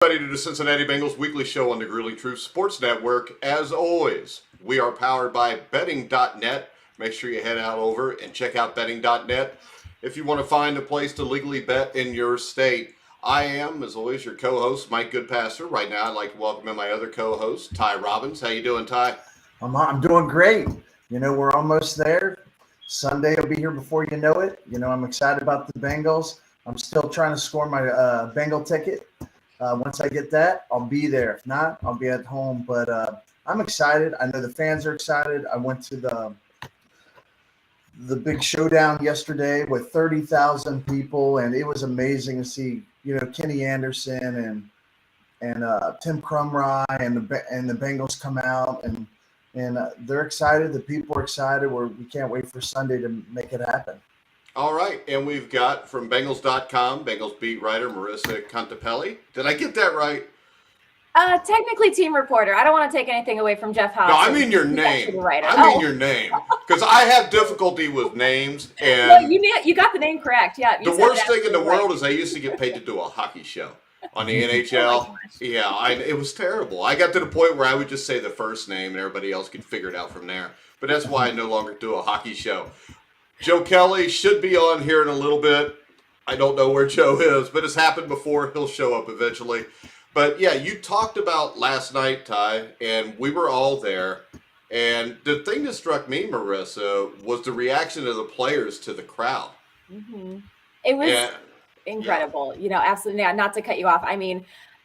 Everybody to the Cincinnati Bengals weekly show on the Grueling Truth Sports Network. As always, we are powered by betting.net. Make sure you head out over and check out betting.net if you want to find a place to legally bet in your state. I am, as always, your co-host, Mike Goodpaster. Right now, I'd like to welcome in my other co-host, Ty Robbins. How you doing, Ty? I'm doing great. We're almost there. Sunday will be here before you know it. I'm excited about the Bengals. I'm still trying to score my Bengal ticket. Once I get that, I'll be there. If not, I'll be at home. But I'm excited. I know the fans are excited. I went to the big showdown yesterday with 30,000 people, and it was amazing to see, Kenny Anderson and Tim Crumry and the Bengals come out, and they're excited. The people are excited. We can't wait for Sunday to make it happen. All right, and we've got from Bengals.com, Bengals beat writer Marisa Contipelli. Did I get that right? Technically team reporter. I don't want to take anything away from Jeff Haas. No, I mean your name. Your name. Because I have difficulty with names. And well, you got the name correct. Yeah. The worst thing in the world is I used to get paid to do a hockey show on the NHL. It was terrible. I got to the point where I would just say the first name and everybody else could figure it out from there. But that's why I no longer do a hockey show. Joe Kelly should be on here in a little bit. I don't know where Joe is, but it's happened before. He'll show up eventually. But, yeah, you talked about last night, Ty, and we were all there. And the thing that struck me, Marisa, was the reaction of the players to the crowd. Mm-hmm. It was incredible. Yeah. Absolutely. Not to cut you off. I mean,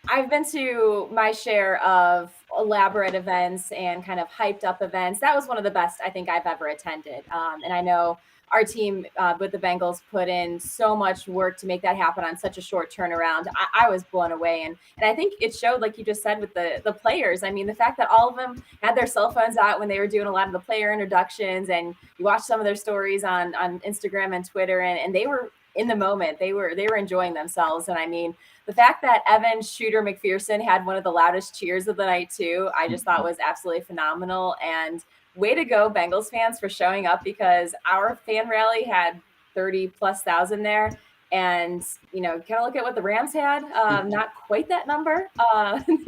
I've been to my share of elaborate events and kind of hyped up events. That was one of the best I think I've ever attended. And I know our team with the Bengals put in so much work to make that happen on such a short turnaround. I was blown away. And I think it showed, like you just said, with the players. I mean, the fact that all of them had their cell phones out when they were doing a lot of the player introductions, and you watched some of their stories on Instagram and Twitter, and they were in the moment. They were enjoying themselves. And I mean, the fact that Evan Shooter McPherson had one of the loudest cheers of the night too, I just thought was absolutely phenomenal. And way to go, Bengals fans, for showing up, because our fan rally had 30,000+ there. And, kind of look at what the Rams had. Not quite that number,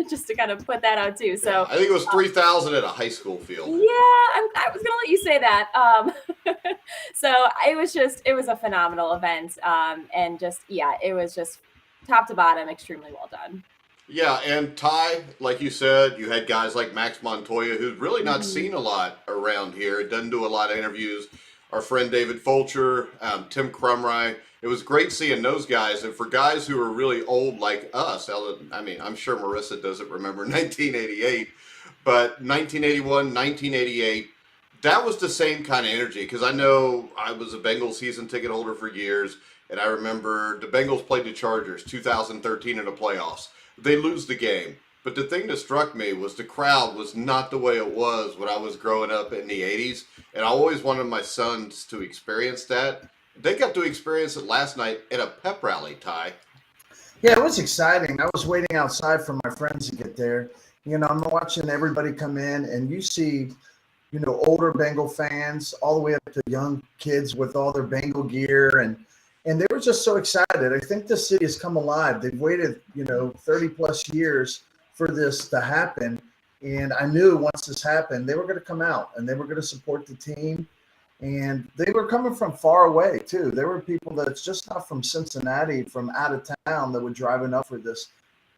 just to kind of put that out too. So I think it was 3,000 at a high school field. Yeah, I was going to let you say that. So it was a phenomenal event. And it was just top to bottom, extremely well done. Yeah, and Ty, like you said, you had guys like Max Montoya, who's really not seen a lot around here. Doesn't do a lot of interviews. Our friend David Fulcher, Tim Crumry. It was great seeing those guys. And for guys who are really old like us, I mean, I'm sure Marisa doesn't remember 1988, but 1981, 1988, that was the same kind of energy. Because I know I was a Bengals season ticket holder for years, and I remember the Bengals played the Chargers 2013 in the playoffs. They lose the game. But the thing that struck me was the crowd was not the way it was when I was growing up in the 80s. And I always wanted my sons to experience that. They got to experience it last night at a pep rally, Ty. Yeah, it was exciting. I was waiting outside for my friends to get there. I'm watching everybody come in, and you see, older Bengal fans all the way up to young kids with all their Bengal gear, and they were just so excited. I think the city has come alive. They've waited, 30+ years for this to happen. And I knew once this happened, they were going to come out and they were going to support the team. And they were coming from far away, too. There were people that's just not from Cincinnati, from out of town, that were driving up for this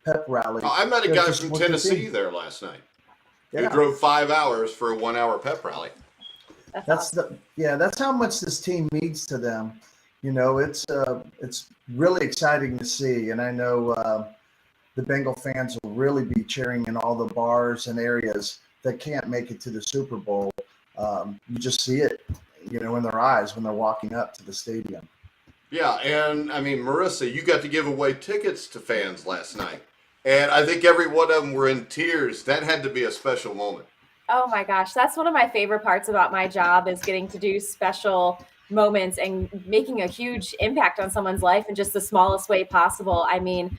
pep rally. I met a guy from Tennessee there last night who drove 5 hours for a 1-hour pep rally. That's how much this team means to them. It's really exciting to see. And I know the Bengal fans will really be cheering in all the bars and areas that can't make it to the Super Bowl. You just see it, in their eyes when they're walking up to the stadium. Yeah, and I mean, Marisa, you got to give away tickets to fans last night. And I think every one of them were in tears. That had to be a special moment. Oh my gosh, that's one of my favorite parts about my job, is getting to do special moments and making a huge impact on someone's life in just the smallest way possible. I mean,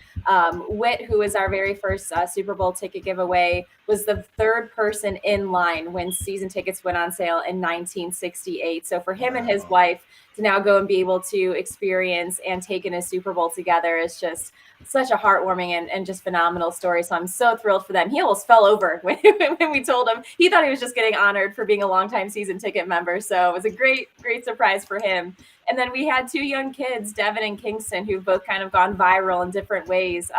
Whit, who was our very first Super Bowl ticket giveaway, was the third person in line when season tickets went on sale in 1968. So for him and his wife to now go and be able to experience and take in a Super Bowl together is just such a heartwarming and just phenomenal story. So I'm so thrilled for them. He almost fell over when we told him. He thought he was just getting honored for being a longtime season ticket member. So it was a great surprise for him. And then we had two young kids, Devin and Kingston, who've both kind of gone viral in different ways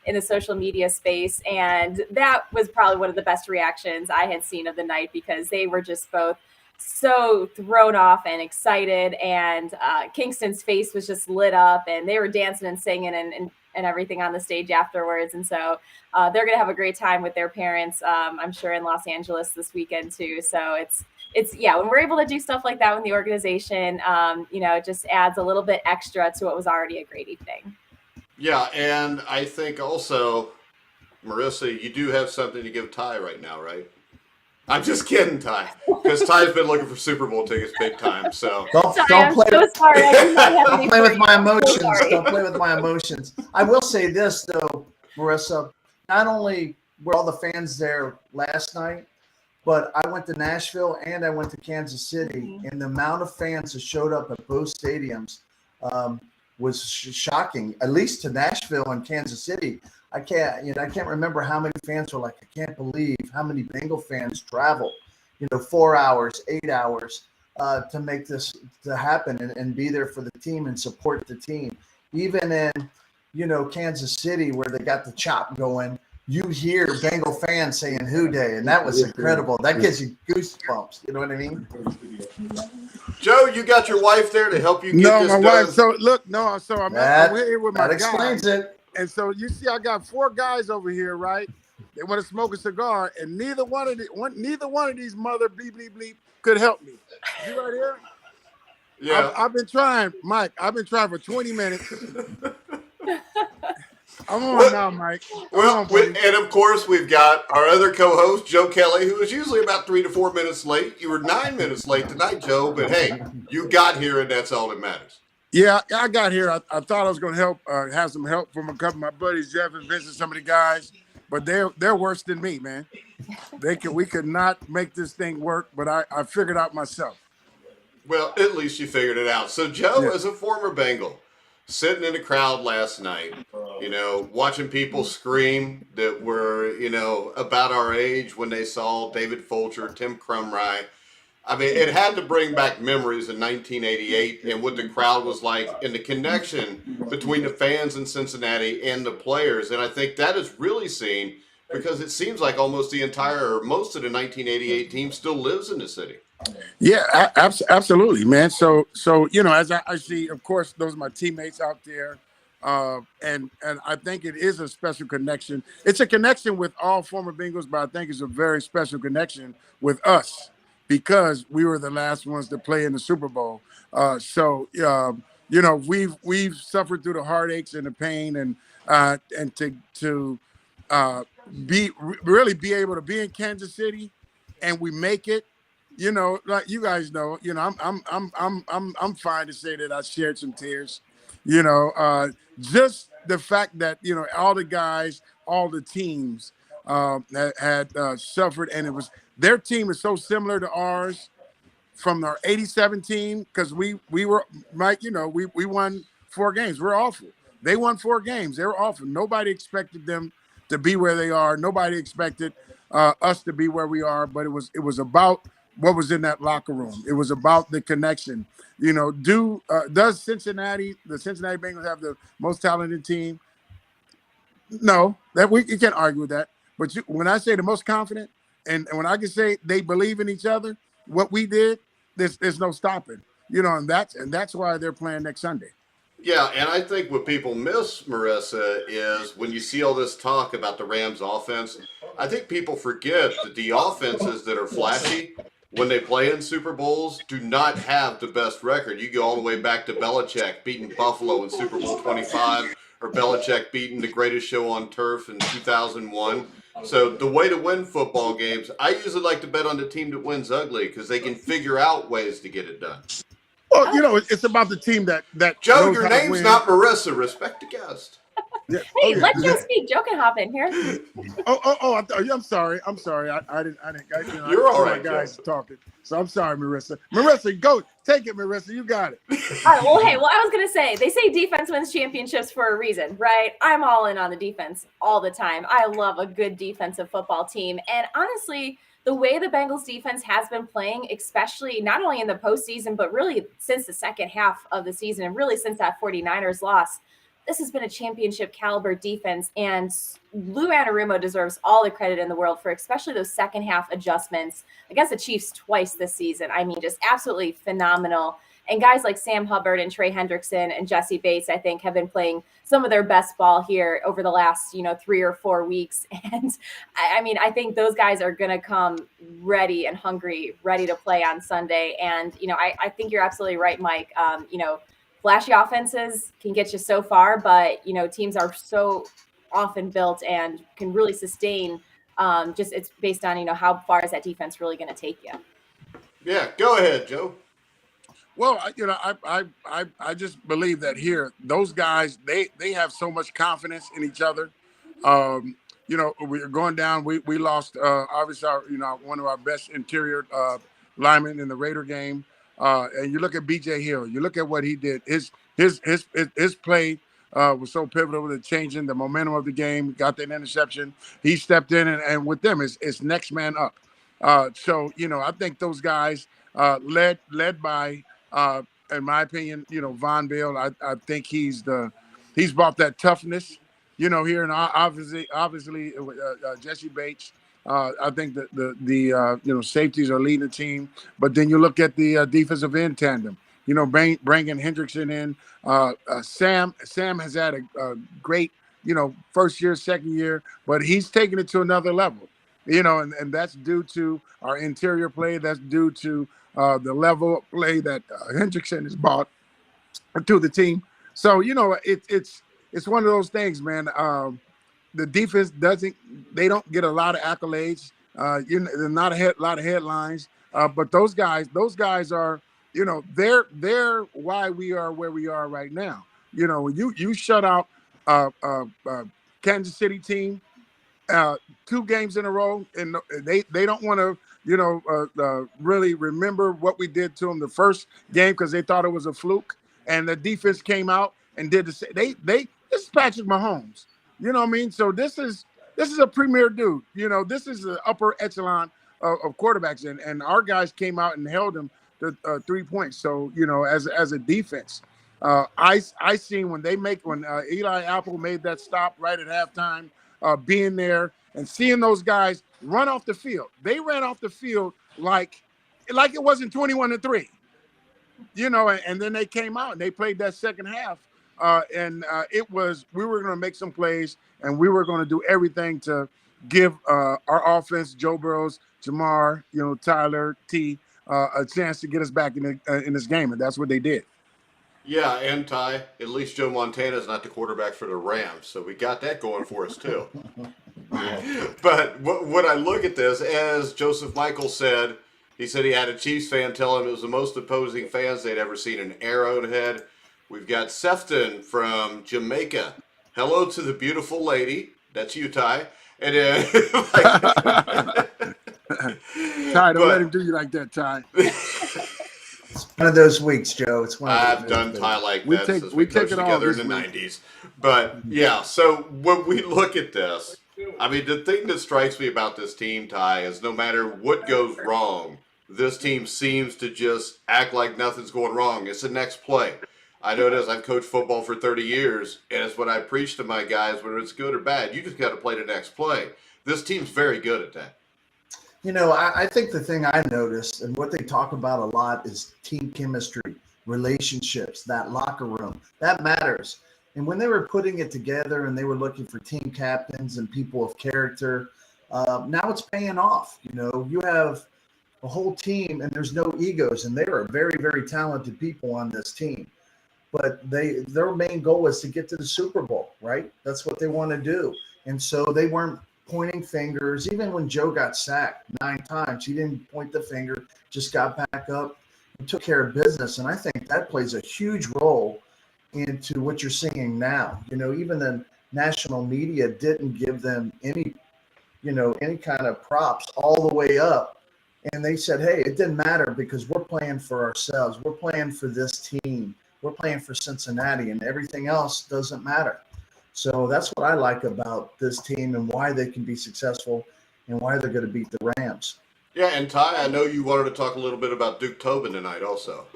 in the social media space. And that was probably one of the best reactions I had seen of the night, because they were just both so thrown off and excited. And Kingston's face was just lit up, and they were dancing and singing and everything on the stage afterwards. And so they're going to have a great time with their parents, I'm sure, in Los Angeles this weekend too. So it's when we're able to do stuff like that with the organization, it just adds a little bit extra to what was already a great evening. Yeah, and I think also, Marisa, you do have something to give Ty right now, right? I'm just kidding, Ty, because Ty's been looking for Super Bowl tickets big time. So don't play with my emotions. Don't play with my emotions. I will say this though, Marisa. Not only were all the fans there last night, but I went to Nashville and I went to Kansas City, and the amount of fans that showed up at both stadiums was shocking. At least to Nashville and Kansas City, I can't remember how many fans were like, I can't believe how many Bengal fans traveled, 4 hours, 8 hours to make this to happen and be there for the team and support the team. Even in, Kansas City, where they got the chop going, you hear Bengal fans saying "Who Day," and that was incredible. That gives you goosebumps. You know what I mean? Joe, you got your wife there to help you get this done? No, my wife. So I'm here with my guy. That explains it. And so you see, I got 4 guys over here, right? They want to smoke a cigar, and neither one of these mother bleep bleep bleep could help me. You right here? Yeah. I've been trying, Mike. I've been trying for 20 minutes. I'm on now, Mike. And of course, we've got our other co-host, Joe Kelly, who is usually about 3 to 4 minutes late. You were 9 minutes late tonight, Joe, but hey, you got here, and that's all that matters. Yeah, I got here. I thought I was going to help, have some help from a couple of my buddies, Jeff and Vincent, some of the guys, but they're worse than me, man. We could not make this thing work, but I figured out myself. Well, at least you figured it out. So, Joe, as a former Bengal, sitting in the crowd last night, watching people scream that were, about our age when they saw David Fulcher, Tim Crumry. I mean, it had to bring back memories in 1988 and what the crowd was like and the connection between the fans in Cincinnati and the players. And I think that is really seen because it seems like almost most of the 1988 team still lives in the city. Yeah, absolutely, man. So as I see, of course, those are my teammates out there. And I think it is a special connection. It's a connection with all former Bengals, but I think it's a very special connection with us because we were the last ones to play in the Super Bowl. We've suffered through the heartaches and the pain and to really be able to be in Kansas City and we make it. Like you guys know, I'm fine to say that I shared some tears. Just the fact that all the guys, all the teams had suffered, and their team is so similar to ours from our '87 team because we were Mike. We won 4 games. We're awful. They won 4 games. They were awful. Nobody expected them to be where they are. Nobody expected us to be where we are. But it was about what was in that locker room. It was about the connection. Does the Cincinnati Bengals have the most talented team? No, you can't argue with that. But when I say the most confident, and when I can say they believe in each other, what we did, there's no stopping. And that's why they're playing next Sunday. Yeah, and I think what people miss, Marisa, is when you see all this talk about the Rams offense, I think people forget that the offenses that are flashy when they play in Super Bowls do not have the best record. You go all the way back to Belichick beating Buffalo in Super Bowl 25 or Belichick beating the greatest show on turf in 2001. So the way to win football games, I usually like to bet on the team that wins ugly because they can figure out ways to get it done. Well, it's about the team that Joe, your name's not Marisa. Respect the guest. Yeah. Hey, Yeah. let Joe speak. Joe can hop in here. I'm sorry. I didn't. You're all see right, my guys Joe. talking. So I'm sorry, Marissa. Marissa, go take it, Marissa. You got it. All right. Well, hey, I was going to say, they say defense wins championships for a reason, right? I'm all in on the defense all the time. I love a good defensive football team. And honestly, the way the Bengals defense has been playing, especially not only in the postseason, but really since the second half of the season and really since that 49ers loss, this has been a championship caliber defense. And Lou Anarumo deserves all the credit in the world for especially those second half adjustments against the Chiefs twice this season. I mean, just absolutely phenomenal. And guys like Sam Hubbard and Trey Hendrickson and Jesse Bates, I think, have been playing some of their best ball here over the last, 3 or 4 weeks. And I mean, I think those guys are going to come ready and hungry, ready to play on Sunday. And, I think you're absolutely right, Mike. Flashy offenses can get you so far, but, teams are so often built and can really sustain. It's based on, how far is that defense really going to take you? Yeah, go ahead, Joe. Well, I just believe that here, those guys, they have so much confidence in each other. We're going down. We lost obviously one of our best interior linemen in the Raider game. And you look at BJ Hill, you look at what he did. His play was so pivotal to changing the momentum of the game. Got that interception. He stepped in, and with them, it's next man up. So I think those guys led by. In my opinion, Von Bell, I think he's brought that toughness, here, and obviously Jesse Bates. I think that the safeties are leading the team, but then you look at the defensive end tandem. Bringing Hendrickson in. Sam has had a great first year, second year, but he's taken it to another level. And that's due to our interior play. That's due to the level of play that Hendrickson has brought to the team. So, it's one of those things, man. The defense they don't get a lot of accolades. There's not a lot of headlines. But those guys are, they're why we are where we are right now. When you shut out Kansas City team 2 games in a row, and they don't want to really remember what we did to them the first game because they thought it was a fluke, and the defense came out and did the same. This is Patrick Mahomes, you know what I mean? So this is a premier dude, this is the upper echelon of quarterbacks, and our guys came out and held him to 3 points. So as a defense, I seen when Eli Apple made that stop right at halftime, being there and seeing those guys run off the field. They ran off the field like it wasn't 21-3, and then they came out and they played that second half. It was, we were going to make some plays and we were going to do everything to give our offense, Joe Burrows, Jamar, Tyler, T, a chance to get us back in this game. And that's what they did. Yeah, and Ty, at least Joe Montana is not the quarterback for the Rams, so we got that going for us too. But when I look at this, as Joseph Michael said, he said he had a Chiefs fan tell him it was the most opposing fans they'd ever seen in Arrowhead. We've got Sefton from Jamaica. Hello to the beautiful lady. That's you, Ty. And Ty, don't let him do you like that, Ty. It's one of those weeks, Joe. It's one of those I've done Ty like that since we coached take it together all in the 90s. But yeah, so when we look at this, I mean, the thing that strikes me about this team, Ty, is no matter what goes wrong, this team seems to just act like nothing's going wrong. It's the next play. I know it is. I've coached football for 30 years, and it's what I preach to my guys, whether it's good or bad. You just got to play the next play. This team's very good at that. I think the thing I noticed and what they talk about a lot is team chemistry, relationships, that locker room. That matters. And when they were putting it together and they were looking for team captains and people of character, now it's paying off. You have a whole team and there's no egos, and they are very, very talented people on this team. But their main goal is to get to the Super Bowl, right? That's what they want to do. And so they weren't pointing fingers. Even when Joe got sacked 9 times, he didn't point the finger, just got back up and took care of business. And I think that plays a huge role into what you're seeing now. Even the national media didn't give them any, any kind of props all the way up. And they said, hey, it didn't matter because we're playing for ourselves. We're playing for this team. We're playing for Cincinnati, and everything else doesn't matter. So that's what I like about this team and why they can be successful and why they're going to beat the Rams. Yeah, and Ty, I know you wanted to talk a little bit about Duke Tobin tonight also.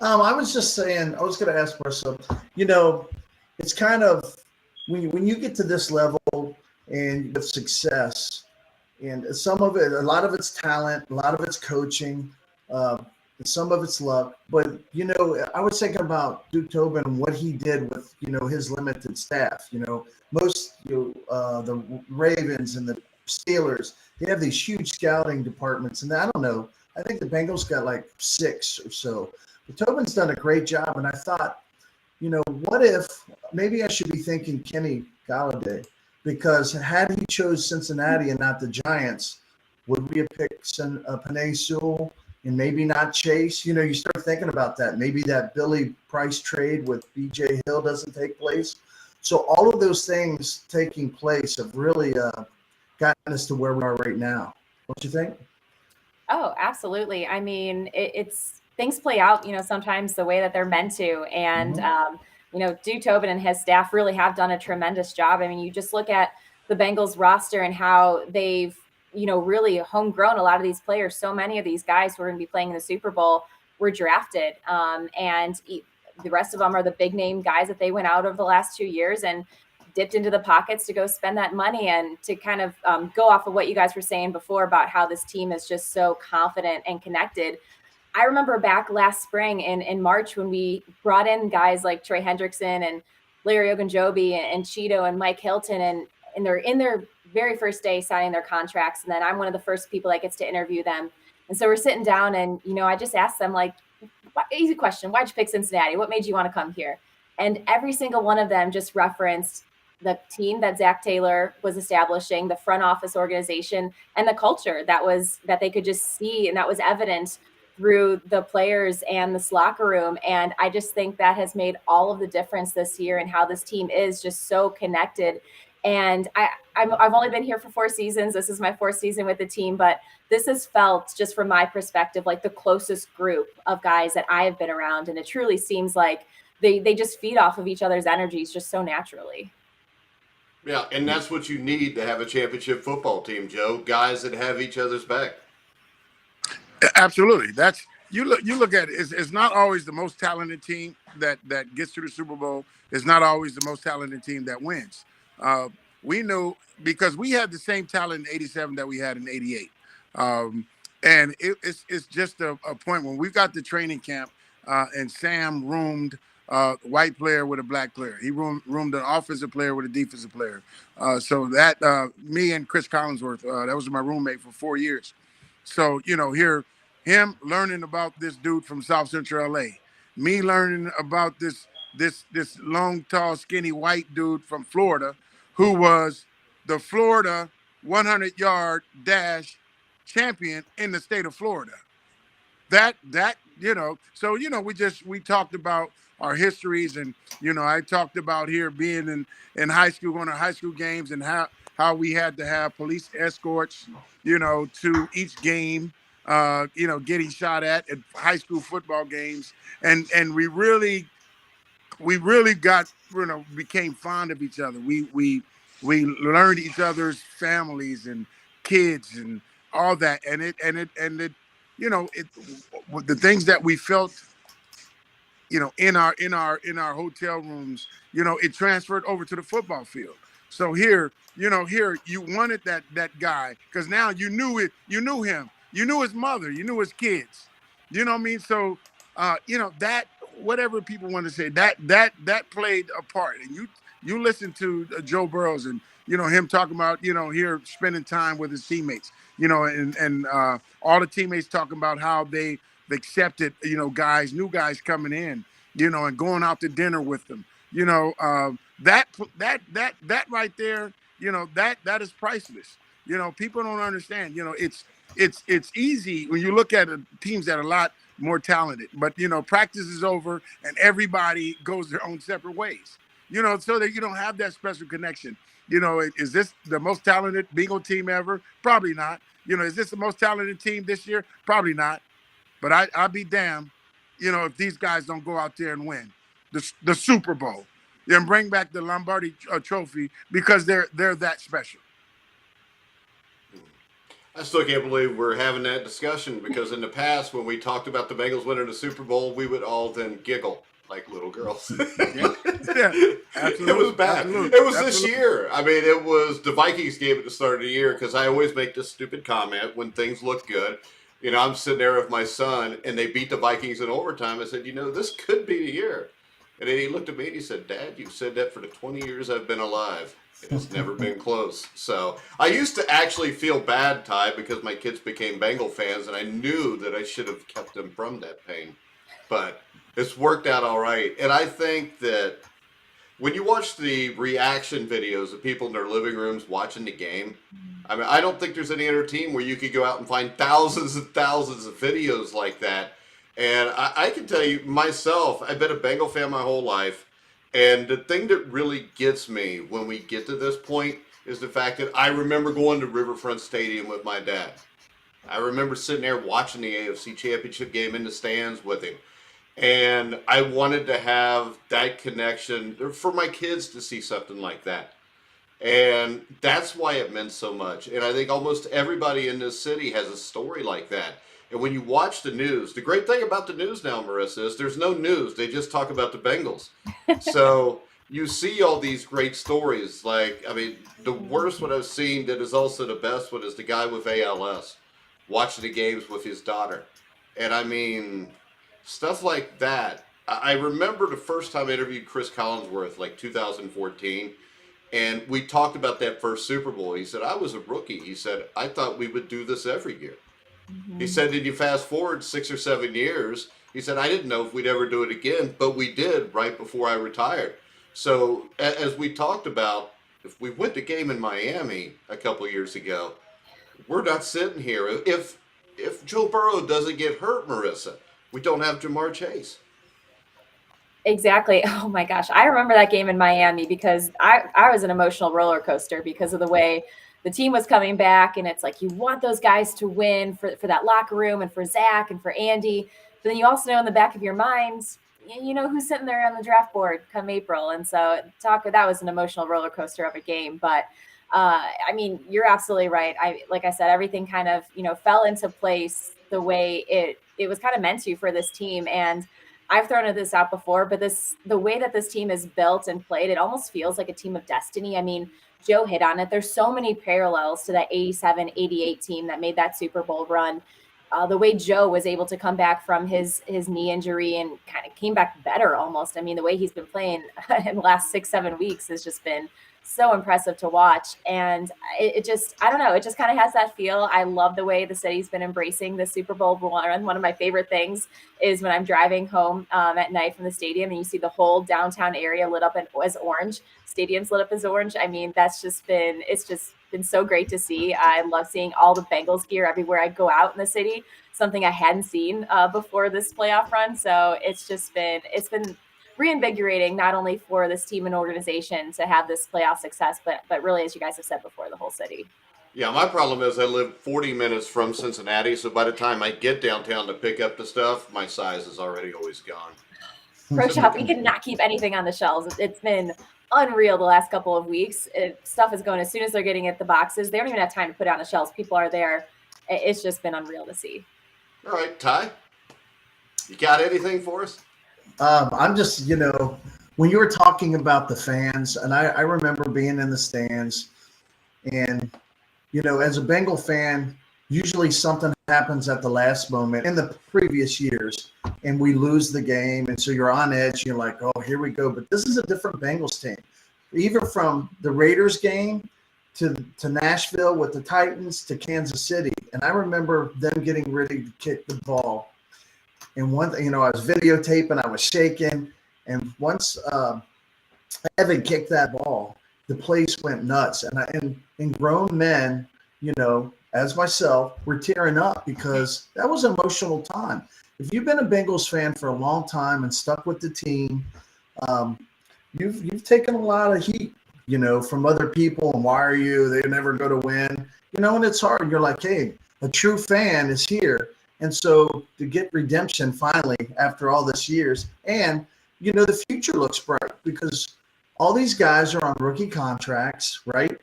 I was just saying, I was going to ask Marissa, it's kind of when you get to this level and with success, and some of it, a lot of it's talent, a lot of it's coaching, some of it's luck. But, I was thinking about Duke Tobin and what he did with, his limited staff. Most, the Ravens and the Steelers, they have these huge scouting departments. And I don't know, I think the Bengals got like 6 or so. But Tobin's done a great job. And I thought, what if maybe I should be thinking Kenny Galladay? Because had he chose Cincinnati and not the Giants, would we have picked Penei Sewell and maybe not Chase? You start thinking about that. Maybe that Billy Price trade with B.J. Hill doesn't take place. So all of those things taking place have really gotten us to where we are right now. Don't you think? Oh, absolutely. I mean, it's things play out, sometimes the way that they're meant to. And, Duke Tobin and his staff really have done a tremendous job. I mean, you just look at the Bengals roster and how they've, really homegrown a lot of these players. So many of these guys who are going to be playing in the Super Bowl were drafted. And the rest of them are the big name guys that they went out over the last 2 years and dipped into the pockets to go spend that money. And to kind of go off of what you guys were saying before about how this team is just so confident and connected. I remember back last spring in March when we brought in guys like Trey Hendrickson and Larry Ogunjobi and Cheeto and Mike Hilton, and they're in their very first day signing their contracts. And then I'm one of the first people that gets to interview them. And so we're sitting down and, I just asked them, like, easy question, why'd you pick Cincinnati? What made you want to come here? And every single one of them just referenced the team that Zach Taylor was establishing, the front office organization, and the culture that they could just see, and that was evident through the players and this locker room. And I just think that has made all of the difference this year and how this team is just so connected. And I've only been here for 4 seasons. This is my 4th season with the team, but this has felt, just from my perspective, like the closest group of guys that I have been around. And it truly seems like they just feed off of each other's energies just so naturally. Yeah, and that's what you need to have a championship football team, Joe. Guys that have each other's back. Absolutely. That's you look at it. It's not always the most talented team that gets to the Super Bowl. It's not always the most talented team that wins. We knew because we had the same talent in '87 that we had in '88, and it's just a point when we got to training camp and Sam roomed a white player with a black player. He roomed an offensive player with a defensive player. So that me and Chris Collinsworth, that was my roommate for 4 years. So, here, him learning about this dude from South Central LA, me learning about this long, tall, skinny white dude from Florida who was the Florida 100-yard dash champion in the state of Florida. So, we talked about our histories and, I talked about here being in high school, going to high school games and how we had to have police escorts, to each game, getting shot at high school football games. And we really got, became fond of each other. We learned each other's families and kids and all that. And the things that we felt, in our hotel rooms, it transferred over to the football field. So here you wanted that guy because now you knew him, you knew his mother, you knew his kids, you know what I mean? So, that whatever people want to say, that played a part. And you listen to Joe Burrows and, him talking about, here spending time with his teammates, and all the teammates talking about how they accepted, new guys coming in, and going out to dinner with them, that right there, that is priceless. People don't understand, it's easy when you look at teams that are a lot more talented, but practice is over and everybody goes their own separate ways. so that you don't have that special connection. Is this the most talented Bengal team ever? Probably not. Is this the most talented team this year? Probably not. But I'll be damned, if these guys don't go out there and win the Super Bowl and bring back the Lombardi trophy, because they're that special. I still can't believe we're having that discussion, because in the past, when we talked about the Bengals winning the Super Bowl, we would all then giggle like little girls. Yeah, absolutely. It was bad. Absolutely. It was this year. I mean, it was the Vikings game at the start of the year, because I always make this stupid comment when things look good. I'm sitting there with my son, and they beat the Vikings in overtime. I said, this could be the year. And then he looked at me and he said, Dad, you've said that for the 20 years I've been alive. It's never been close. So I used to actually feel bad, Ty, because my kids became Bengal fans, and I knew that I should have kept them from that pain. But it's worked out all right. And I think that when you watch the reaction videos of people in their living rooms watching the game, I mean, I don't think there's any other team where you could go out and find thousands and thousands of videos like that. And I can tell you myself, I've been a Bengal fan my whole life. And the thing that really gets me when we get to this point is the fact that I remember going to Riverfront Stadium with my dad. I remember sitting there watching the AFC Championship game in the stands with him. And I wanted to have that connection for my kids to see something like that. And that's why it meant so much. And I think almost everybody in this city has a story like that. And when you watch the news, the great thing about the news now, Marissa, is there's no news. They just talk about the Bengals. So you see all these great stories. Like, I mean, the worst one I've seen that is also the best one is the guy with ALS watching the games with his daughter. And I mean, stuff like that. I remember the first time I interviewed Chris Collinsworth, like 2014. And we talked about that first Super Bowl. He said, I was a rookie. He said, I thought we would do this every year. Mm-hmm. He said, did you fast forward 6 or 7 years? He said, I didn't know if we'd ever do it again, but we did right before I retired. So as we talked about, if we went to game in Miami a couple years ago, we're not sitting here. If Joe Burrow doesn't get hurt, Marissa, we don't have Jamar Chase. Exactly. Oh my gosh. I remember that game in Miami because I was an emotional roller coaster because of the way the team was coming back. And it's like, you want those guys to win for that locker room and for Zach and for Andy. But then you also know in the back of your mind, you know who's sitting there on the draft board come April. And so that was an emotional roller coaster of a game. But I mean, you're absolutely right. Like I said, everything kind of, fell into place the way it was kind of meant to for this team. And I've thrown this out before, but the way that this team is built and played, it almost feels like a team of destiny. I mean, Joe hit on it. There's so many parallels to that 87, 88 team that made that Super Bowl run. The way Joe was able to come back from his knee injury and kind of came back better almost. I mean, the way he's been playing in the last 6-7 weeks has just been so impressive to watch. And it just, I don't know, it just kind of has that feel. I love the way the city's been embracing the Super Bowl run. One of my favorite things is when I'm driving home at night from the stadium and you see the whole downtown area lit up as orange, stadiums lit up as orange. I mean, it's just been so great to see. I love seeing all the Bengals gear everywhere I go out in the city, something I hadn't seen before this playoff run. So it's been reinvigorating, not only for this team and organization to have this playoff success, but really, as you guys have said before, the whole city. Yeah, my problem is I live 40 minutes from Cincinnati, so by the time I get downtown to pick up the stuff, my size is already always gone. Pro Shop, we cannot keep anything on the shelves. It's been unreal the last couple of weeks. Stuff is going as soon as they're getting at the boxes. They don't even have time to put it on the shelves. People are there. It's just been unreal to see. All right, Ty, you got anything for us? I'm just, when you were talking about the fans, and I remember being in the stands, and, as a Bengal fan, usually something happens at the last moment in the previous years, and we lose the game, and so you're on edge, you're like, oh, here we go. But this is a different Bengals team. Even from the Raiders game to Nashville with the Titans to Kansas City, and I remember them getting ready to kick the ball. And one thing, I was videotaping, I was shaking. And once Evan kicked that ball, the place went nuts. And grown men, as myself, were tearing up because that was an emotional time. If you've been a Bengals fan for a long time and stuck with the team, you've taken a lot of heat, from other people. And why are you? They never go to win, and it's hard. You're like, hey, a true fan is here. And so to get redemption finally after all this years, and the future looks bright because all these guys are on rookie contracts, right?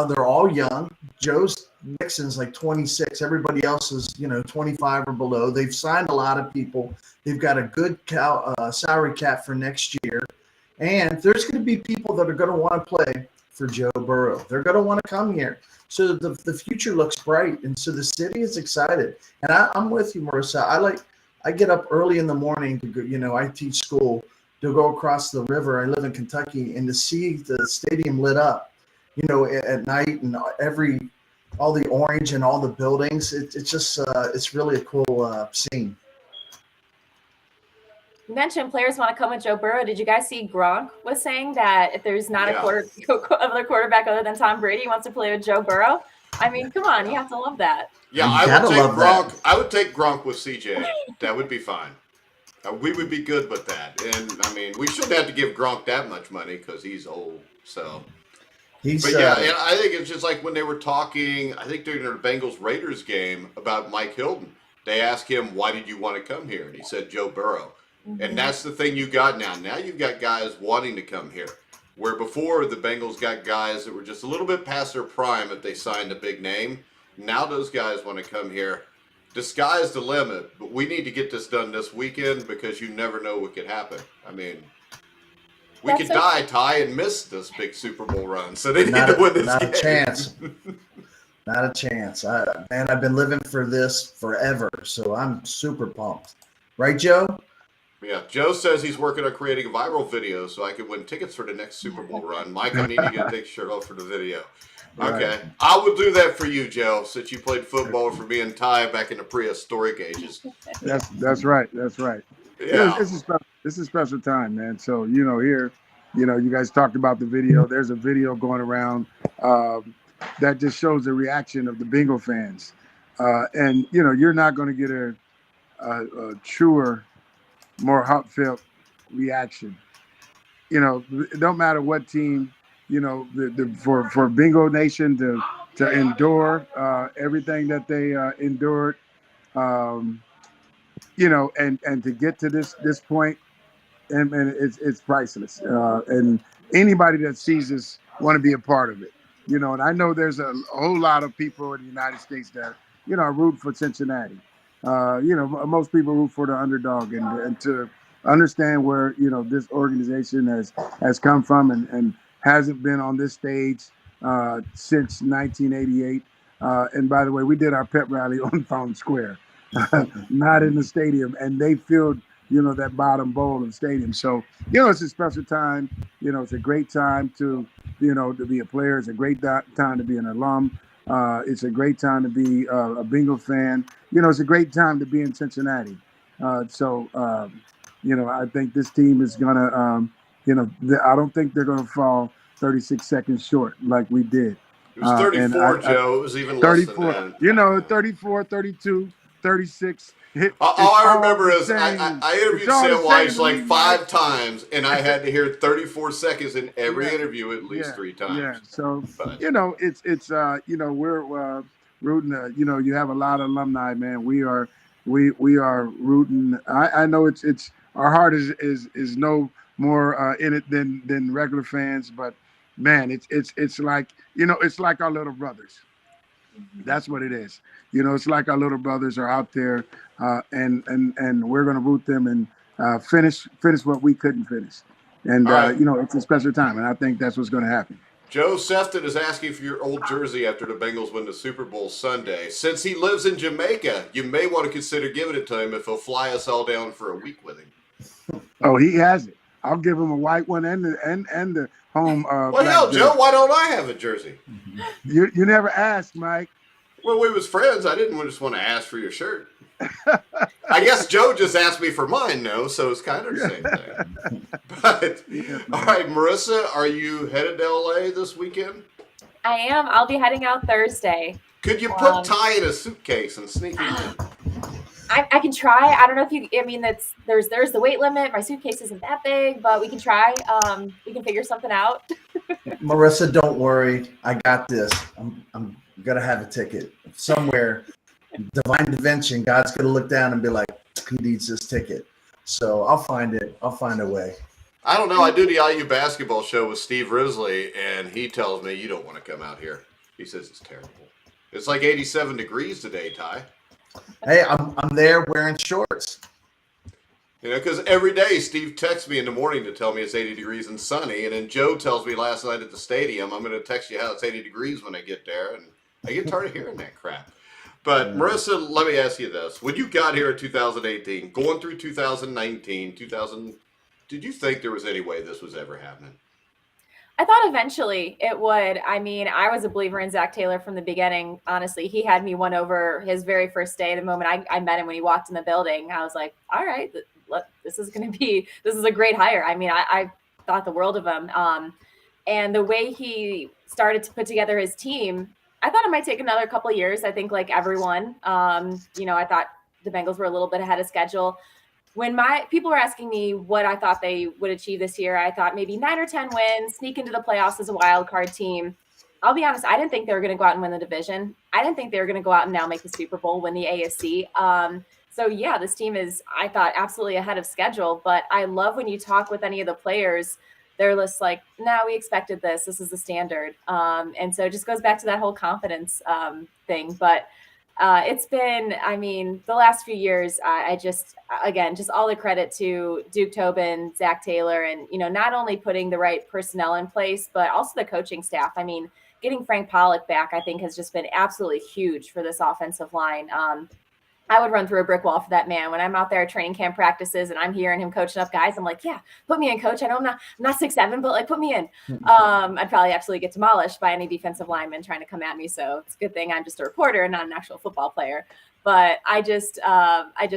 They're all young. Joe's Nixon's like 26. Everybody else is, 25 or below. They've signed a lot of people. They've got a good salary cap for next year. And there's going to be people that are going to want to play for Joe Burrow. They're going to want to come here. So the future looks bright. And so the city is excited. And I'm with you, Marisa. I get up early in the morning to go, I teach school, to go across the river. I live in Kentucky, and to see the stadium lit up, at night, and all the orange and all the buildings. It's just it's really a cool scene. You mentioned players want to come with Joe Burrow. Did you guys see Gronk was saying that if there's not other quarterback other than Tom Brady wants to play with Joe Burrow? I mean, come on, you have to love that. Yeah, I would take Gronk. I would take Gronk with CJ. That would be fine. We would be good with that. And I mean, we shouldn't have to give Gronk that much money because he's old. So. And I think it's just like when they were talking, I think during the Bengals-Raiders game about Mike Hilton, they asked him, why did you want to come here? And he said, Joe Burrow. Mm-hmm. And that's the thing you got now. Now you've got guys wanting to come here. Where before the Bengals got guys that were just a little bit past their prime if they signed a big name. Now those guys want to come here. The sky's the limit, but we need to get this done this weekend because you never know what could happen. I mean, we could die, Ty, and miss this big Super Bowl run. So they need to win this game. Not a chance. Not a chance. I've been living for this forever, so I'm super pumped. Right, Joe? Yeah, Joe says he's working on creating a viral video so I can win tickets for the next Super Bowl run. Mike, I need to get a big shirt off for the video. Okay. Right. I will do that for you, Joe, since you played football for me and Ty back in the prehistoric ages. That's right. That's right. Yeah. This is a special time, man. So, here, you guys talked about the video. There's a video going around that just shows the reaction of the Bengal fans. And, you're not going to get a truer, more heartfelt reaction. It don't matter what team, for Bengal Nation to endure everything that they endured, and to get to this point, and it's priceless. And anybody that sees this want to be a part of it. And I know there's a whole lot of people in the United States that are rooting for Cincinnati. Most people root for the underdog, and to understand where this organization has come from and hasn't been on this stage since 1988. And by the way, we did our pep rally on Fountain Square, not in the stadium, and they filled that bottom bowl of the stadium. So it's a special time. It's a great time to be a player. It's a great time to be an alum. It's a great time to be a Bengal fan. It's a great time to be in Cincinnati. So I think this team is going to, I don't think they're going to fall 36 seconds short like we did. It was 34, Joe. It was even less 34, than that. 34, 32, 36. All I remember is I interviewed Sam Weiss like 5 times, and I had to hear 34 seconds in every interview at least 3 times. Yeah, so, it's we're rooting. You have a lot of alumni, man. We are rooting. I know it's our heart is no more in it than regular fans, but man, it's like it's like our little brothers. That's what it is. It's like our little brothers are out there, and we're gonna root them and finish what we couldn't finish. And right. It's a special time, and I think that's what's gonna happen. Joe Sefton is asking for your old jersey after the Bengals win the Super Bowl Sunday. Since he lives in Jamaica, you may want to consider giving it to him if he'll fly us all down for a week with him. Oh, he has it. I'll give him a white one and the home. Well, hell, Joe, why don't I have a jersey? You never asked, Mike. Well, we was friends. I didn't just want to ask for your shirt. I guess Joe just asked me for mine, no, so it's kind of the same thing. But, all right, Marisa, are you headed to L.A. this weekend? I am. I'll be heading out Thursday. Could you put Ty in a suitcase and sneak him in? I can try. I don't know if you. I mean, there's the weight limit. My suitcase isn't that big, but we can try. We can figure something out. Marisa, don't worry. I got this. I'm gonna have a ticket somewhere. Divine intervention. God's gonna look down and be like, "Who needs this ticket?" So I'll find it. I'll find a way. I don't know. I do the IU basketball show with Steve Risley, and he tells me you don't want to come out here. He says it's terrible. It's like 87 degrees today, Ty. Hey, I'm there wearing shorts. You know, because every day Steve texts me in the morning to tell me it's 80 degrees and sunny, and then Joe tells me last night at the stadium, I'm going to text you how it's 80 degrees when I get there, and I get tired of hearing that crap. But Marisa, let me ask you this. When you got here in 2018, going through 2019, did you think there was any way this was ever happening? I thought eventually it would. I mean, I was a believer in Zach Taylor from the beginning. Honestly, he had me won over his very first day. The moment I met him when he walked in the building, I was like, all right, this is a great hire. I mean, I thought the world of him. And the way he started to put together his team, I thought it might take another couple of years. I think like everyone, I thought the Bengals were a little bit ahead of schedule. When my people were asking me what I thought they would achieve this year, I thought maybe 9 or 10 wins, sneak into the playoffs as a wild card team. I'll be honest, I didn't think they were going to go out and win the division. I didn't think they were going to go out and now make the Super Bowl, win the AFC. So yeah, this team is, I thought, absolutely ahead of schedule. But I love when you talk with any of the players, they're just like, no, we expected this. This is the standard. And so it just goes back to that whole confidence thing. But it's been, I mean, the last few years, I just all the credit to Duke Tobin, Zach Taylor, and, not only putting the right personnel in place, but also the coaching staff. I mean, getting Frank Pollock back, I think, has just been absolutely huge for this offensive line. I would run through a brick wall for that man. When I'm out there at training camp practices and I'm hearing him coaching up guys, I'm like, yeah, put me in, coach. I know I'm not 6'7", but like, put me in. I'd probably absolutely get demolished by any defensive lineman trying to come at me. So it's a good thing I'm just a reporter and not an actual football player. But I just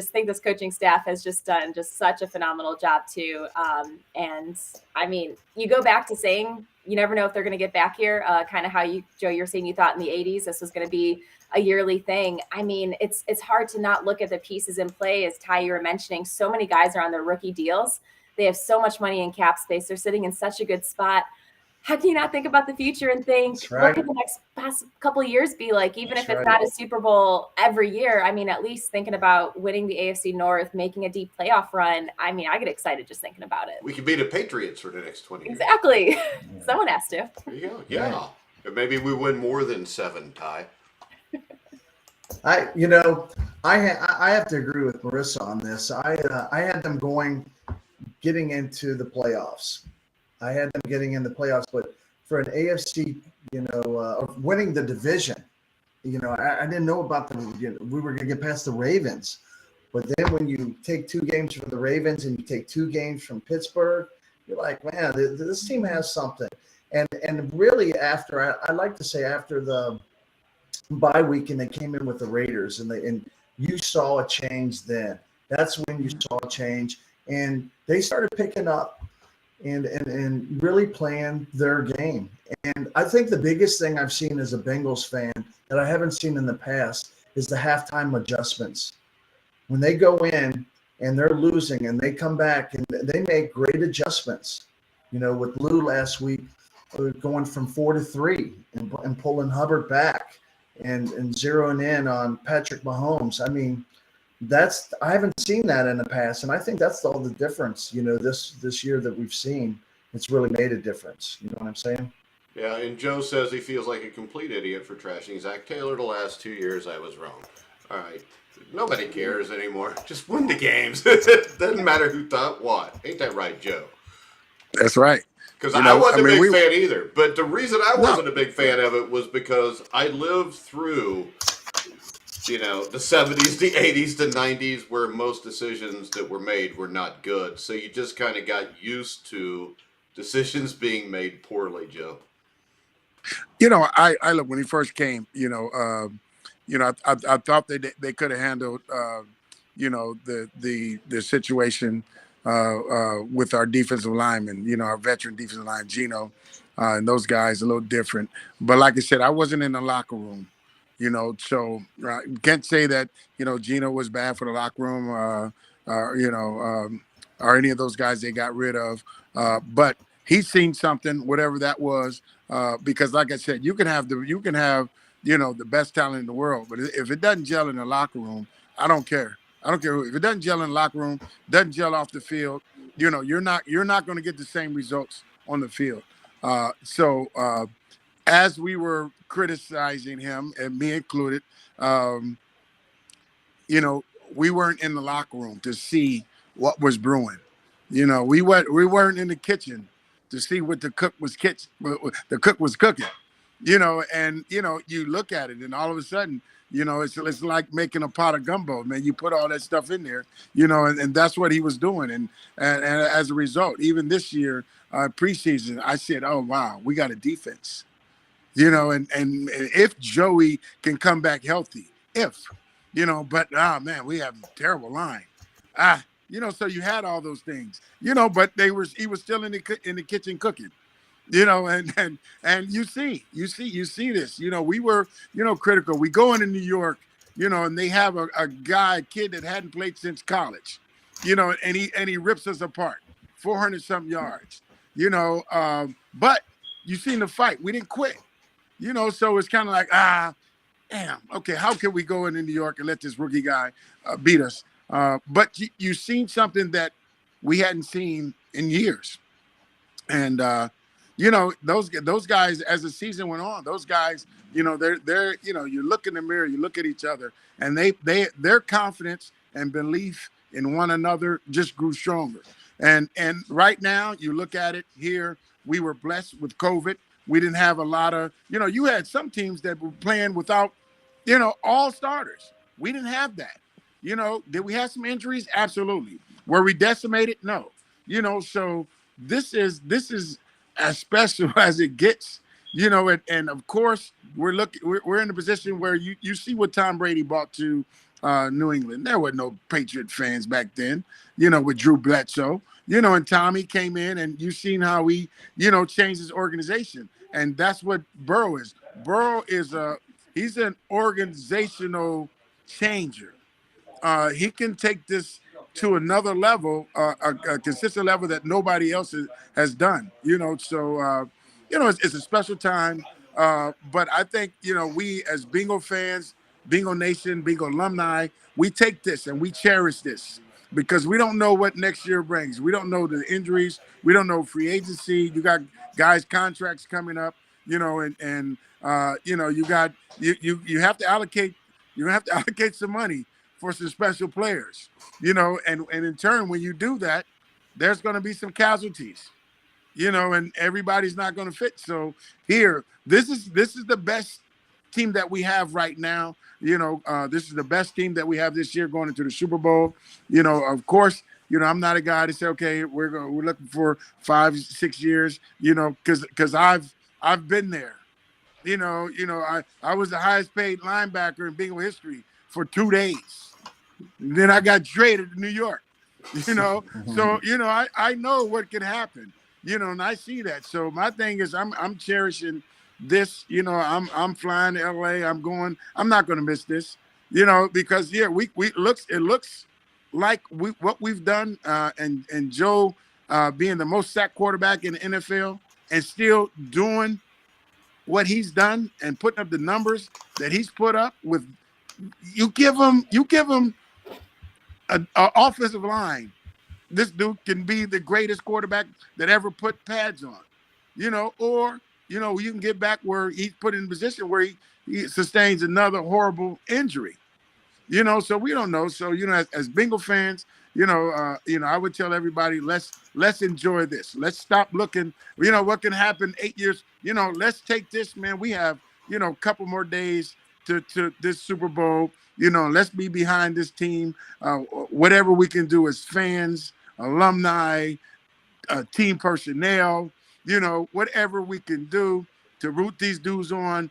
think this coaching staff has just done just such a phenomenal job too. And I mean, you go back to saying you never know if they're going to get back here. Kind of how you're saying you thought in the 80s this was going to be a yearly thing. I mean, it's hard to not look at the pieces in play. As Ty, you were mentioning, so many guys are on their rookie deals. They have so much money in cap space. They're sitting in such a good spot. How can you not think about the future and think, what could the past couple of years be like? Even if it's not a Super Bowl every year, I mean, at least thinking about winning the AFC North, making a deep playoff run. I mean, I get excited just thinking about it. We could be the Patriots for the next 20 years. Exactly. Yeah. Someone has to. There you go. Yeah. Right. Maybe we win more than 7, Ty. I have to agree with Marisa on this. I had them getting into the playoffs. I had them getting in the playoffs, but for an AFC, winning the division, I didn't know about we were going to get past the Ravens. But then when you take 2 games from the Ravens and you take 2 games from Pittsburgh, you're like, man, this team has something. And really after the bye week and they came in with the Raiders and you saw a change then. That's when you saw a change. And they started picking up and really playing their game. And I think the biggest thing I've seen as a Bengals fan that I haven't seen in the past is the halftime adjustments. When they go in and they're losing and they come back and they make great adjustments. With Lou last week going from 4 to 3 and pulling Hubbard back and zeroing in on Patrick Mahomes. I mean, I haven't seen that in the past, and I think that's all the difference. This year that we've seen, it's really made a difference. You know what I'm saying? Yeah, and Joe says he feels like a complete idiot for trashing Zach Taylor the last 2 years. I was wrong. All right. Nobody cares anymore. Just win the games. It doesn't matter who thought what. Ain't that right, Joe? That's right. Because I wasn't a big fan either. But the reason I wasn't a big fan of it was because I lived through, the 70s, the 80s, the 90s, where most decisions that were made were not good. So you just kind of got used to decisions being made poorly, Joe. I look, when he first came, I thought they could have handled, the situation with our defensive linemen, our veteran defensive line, Gino, and those guys a little different. But like I said, I wasn't in the locker room So can't say that, Gino was bad for the locker room, or any of those guys they got rid of. But he's seen something, whatever that was, because like I said, you can have the best talent in the world, but if it doesn't gel in the locker room, I don't care. I don't care if it doesn't gel in the locker room, doesn't gel off the field. You're not going to get the same results on the field. As we were criticizing him, and me included, um, we weren't in the locker room to see what was brewing. We weren't in the kitchen to see what the cook was cooking. And you look at it, and all of a sudden, it's like making a pot of gumbo, man. You put all that stuff in there, and that's what he was doing. And as a result, even this year, preseason, I said, oh wow, we got a defense. And if Joey can come back healthy, but man, we have a terrible line. So you had all those things, but he was still in the kitchen cooking, and you see this, we were, critical. We go into New York, and they have a kid that hadn't played since college, and he rips us apart, 400 something yards, but you seen the fight. We didn't quit. So it's kind of like, damn, okay, how can we go into New York and let this rookie guy beat us? But you've seen something that we hadn't seen in years. And, those guys, as the season went on, those guys, they're you look in the mirror, you look at each other, and their confidence and belief in one another just grew stronger. And right now, you look at it here, we were blessed with COVID. We didn't have a lot of, you had some teams that were playing without, all starters. We didn't have that. Did we have some injuries? Absolutely. Were we decimated? No. So this is as special as it gets, and of course we're in a position where you see what Tom Brady brought to New England. There were no Patriot fans back then, with Drew Bledsoe, and Tommy came in, and you've seen how he, changed his organization. And that's what Burrow is. Burrow is he's an organizational changer. He can take this to another level, a consistent level that nobody else has done. So it's a special time. But I think we as Bengal fans, Bengal Nation, Bengal alumni, we take this and we cherish this because we don't know what next year brings. We don't know the injuries. We don't know free agency. You got guys' contracts coming up. You have to allocate. You have to allocate some money for some special players, and in turn, when you do that, there's going to be some casualties, and everybody's not going to fit. So here, this is the best team that we have right now. This is the best team that we have this year going into the Super Bowl. Of course, I'm not a guy to say, okay, we're looking for 5-6 years, because I've been there. I was the highest paid linebacker in Bengal history for 2 days. And then I got traded to New York, So, I know what can happen, and I see that. So my thing is I'm cherishing this, I'm flying to LA. I'm not going to miss this, because it looks like what we've done, and Joe being the most sacked quarterback in the NFL and still doing what he's done and putting up the numbers that he's put up with. You give him an offensive line. This dude can be the greatest quarterback that ever put pads on, or you can get back where he's put in a position where he sustains another horrible injury, so we don't know. So, as Bengal fans, I would tell everybody, let's enjoy this. Let's stop looking, what can happen 8 years, let's take this, man. We have, a couple more days to this Super Bowl, let's be behind this team. Whatever we can do as fans, alumni, team personnel, whatever we can do to root these dudes on,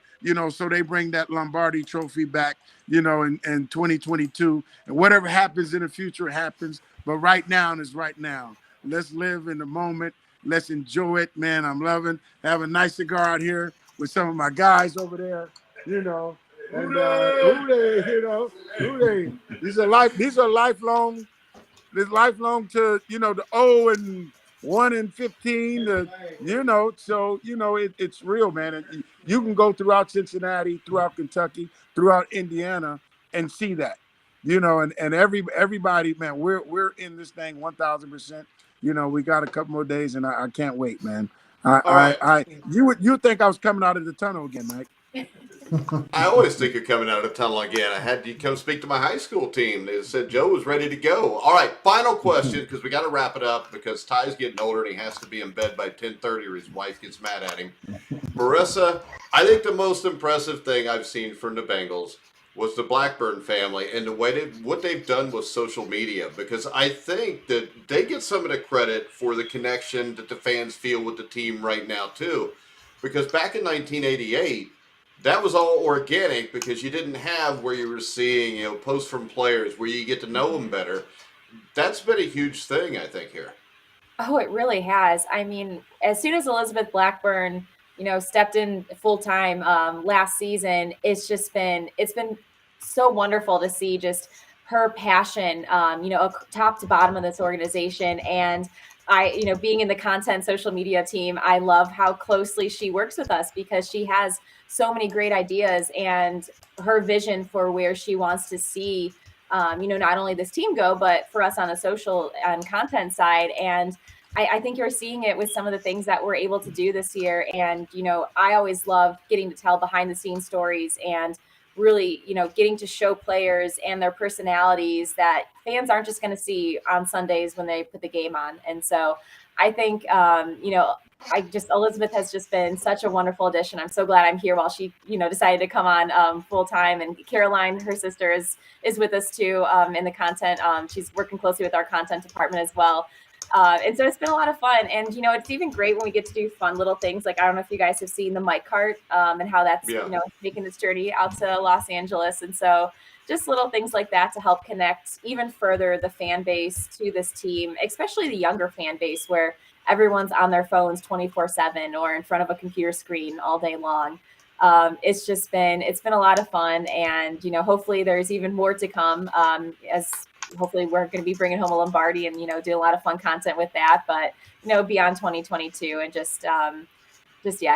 so they bring that Lombardi trophy back, in 2022. And whatever happens in the future happens. But right now is right now. Let's live in the moment. Let's enjoy it, man. I'm loving. Have a nice cigar out here with some of my guys over there, And hooray, you know, hooray. These are lifelong. This lifelong to the 0-1-15. So it's real, man. And you can go throughout Cincinnati, throughout Kentucky, throughout Indiana, and see that. And everybody, man, we're in this thing 1,000%. We got a couple more days, and I can't wait, man. All right. You think I was coming out of the tunnel again, Mike? I always think you're coming out of the tunnel again. I had you come speak to my high school team. They said Joe was ready to go. All right, final question, because we got to wrap it up because Ty's getting older and he has to be in bed by 10:30 or his wife gets mad at him. Marisa, I think the most impressive thing I've seen from the Bengals was the Blackburn family and the way what they've done with social media, because I think that they get some of the credit for the connection that the fans feel with the team right now too. Because back in 1988, that was all organic because you didn't have where you were seeing, posts from players where you get to know them better. That's been a huge thing, I think, here. Oh, it really has. I mean, as soon as Elizabeth Blackburn, stepped in full time last season, it's been so wonderful to see just her passion, top to bottom of this organization. And being in the content social media team, I love how closely she works with us because she has so many great ideas and her vision for where she wants to see, not only this team go, but for us on the social and content side. And I think you're seeing it with some of the things that we're able to do this year. And, I always love getting to tell behind the scenes stories and really, getting to show players and their personalities that fans aren't just going to see on Sundays when they put the game on. And so I think, Elizabeth has just been such a wonderful addition. I'm so glad I'm here while she, decided to come on full time. And Caroline, her sister, is with us too in the content. She's working closely with our content department as well. And so it's been a lot of fun. And, it's even great when we get to do fun little things. Like, I don't know if you guys have seen the Mike Cart and how that's, making this journey out to Los Angeles. And so just little things like that to help connect even further the fan base to this team, especially the younger fan base where everyone's on their phones 24/7 or in front of a computer screen all day long. It's been a lot of fun. And, hopefully there's even more to come as hopefully we're going to be bringing home a Lombardi and, do a lot of fun content with that, but, beyond 2022 and just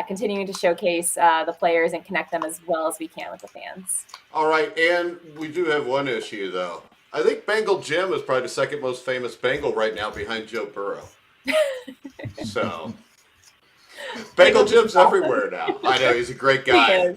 continuing to showcase the players and connect them as well as we can with the fans. All right. And we do have one issue though. I think Bengal Jim is probably the second most famous Bengal right now behind Joe Burrow. So Bengal Jim's everywhere now. I know he's a great guy.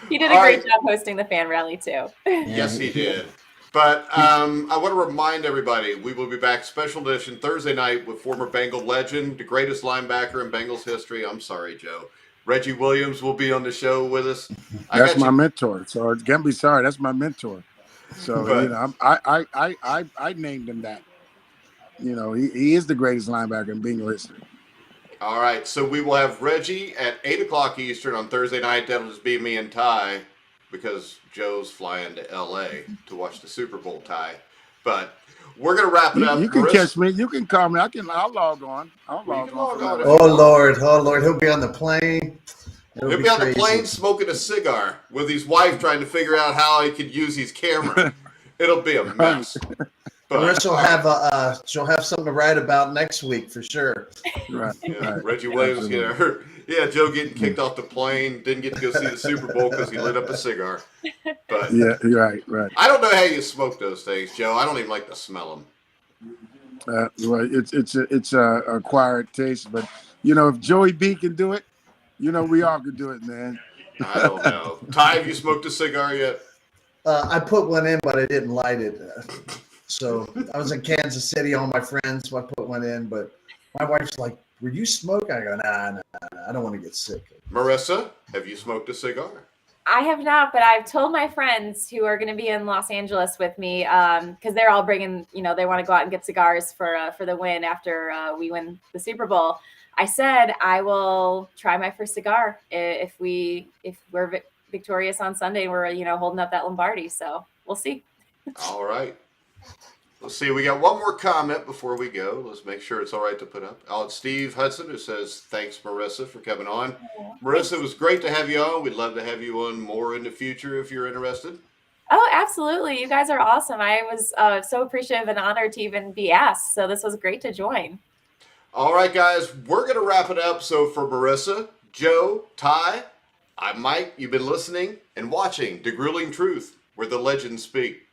He did a great job hosting the fan rally too. Yes, he did. But I want to remind everybody, we will be back special edition Thursday night with former Bengal legend, the greatest linebacker in Bengals history. I'm sorry, Joe. Reggie Williams will be on the show with us. That's my mentor. So can't be sorry. That's my mentor. So I named him that. He is the greatest linebacker in Bengal history. All right. So we will have Reggie at 8:00 Eastern on Thursday night. That'll just be me and Ty, because Joe's flying to L.A. to watch the Super Bowl, Ty. But we're going to wrap it up. You can catch me. You can call me. I'll log on. I'll log on. Oh, Lord. He'll be on the plane. He'll be on the plane smoking a cigar with his wife trying to figure out how he could use his camera. It'll be a mess. But she'll have something to write about next week for sure. Right. Yeah, Reggie Williams Joe getting kicked off the plane, didn't get to go see the Super Bowl because he lit up a cigar. But yeah, right. I don't know how you smoke those things, Joe. I don't even like to smell them. Well, it's a acquired taste, but if Joey B can do it, we all can do it, man. I don't know. Ty, have you smoked a cigar yet? I put one in, but I didn't light it. So I was in Kansas City, all my friends, so I put one in. But my wife's like, "Were you smoking?" I go, "Nah, I don't want to get sick." Marisa, have you smoked a cigar? I have not, but I've told my friends who are going to be in Los Angeles with me because they're all bringing, they want to go out and get cigars for the win after we win the Super Bowl. I said I will try my first cigar if we're victorious on Sunday. We're holding up that Lombardi, so we'll see. All right. Let's see. We got one more comment before we go. Let's make sure it's all right to put up. Oh, it's Steve Hudson who says, thanks, Marisa, for coming on. Marisa, it was great to have you on. We'd love to have you on more in the future if you're interested. Oh, absolutely. You guys are awesome. I was so appreciative and honored to even be asked. So this was great to join. All right, guys, we're going to wrap it up. So for Marisa, Joe, Ty, I'm Mike. You've been listening and watching The Grueling Truth, where the legends speak.